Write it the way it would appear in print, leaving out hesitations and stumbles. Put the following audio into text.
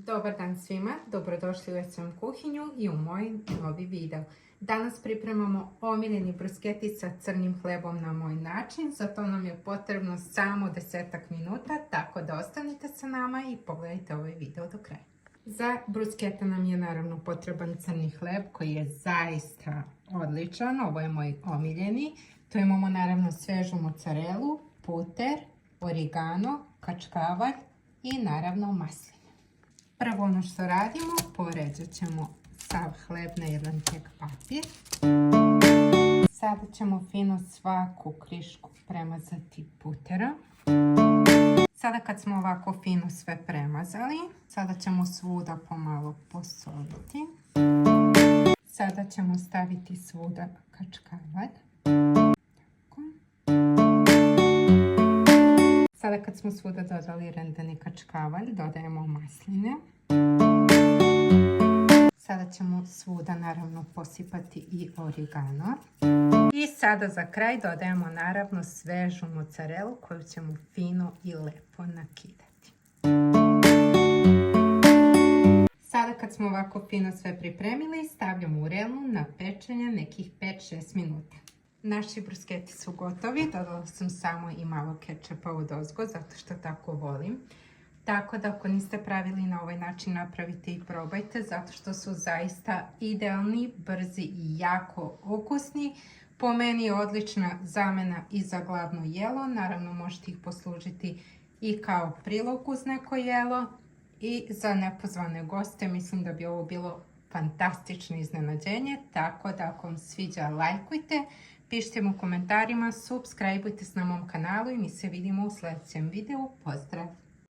Dobar dan svima, dobrodošli u SM kuhinju i u moj novi video. Danas pripremamo omiljeni bruscheti sa crnim hlebom na moj način, zato nam je potrebno samo 10 minuta, tako da ostanite sa nama i pogledajte ovaj video do kraja. Za bruschete nam je naravno potreban crni hleb koji je zaista odličan, ovo je moj omiljeni. Tu imamo naravno svežu mozzarelu, puter, origano, kačkavalj i naravno masline. Prvo ono što radimo, porezat ćemo sav hleb na jedan tek papir. Sada ćemo fino svaku krišku premazati puterom. Sada kad smo ovako fino sve premazali, sada ćemo svuda pomalo posoliti. Sada ćemo staviti svuda kačkavalj. Sada kad smo svuda dodali rendani kačkavalj, dodajemo masline. Sada ćemo svuda naravno posipati i origano. I sada za kraj dodajemo naravno svežu mozzarelu koju ćemo fino i lepo nakidati. Sada kad smo ovako fino sve pripremili, stavljamo u vrelu na pečenje nekih 5-6 minuta. Naši bruscheti su gotovi, dodala sam samo i malo kečapa odozgo, zato što tako volim. Tako da ako niste pravili na ovaj način, napravite i probajte, zato što su zaista idealni, brzi i jako ukusni. Po meni je odlična zamena i za glavno jelo, naravno možete ih poslužiti i kao prilog uz neko jelo. I za nepozvane goste mislim da bi ovo bilo fantastično iznenađenje, tako da ako vam sviđa, lajkujte, pišite mu u komentarima, subscribeujte se na mom kanalu i mi se vidimo u sljedećem videu. Pozdrav!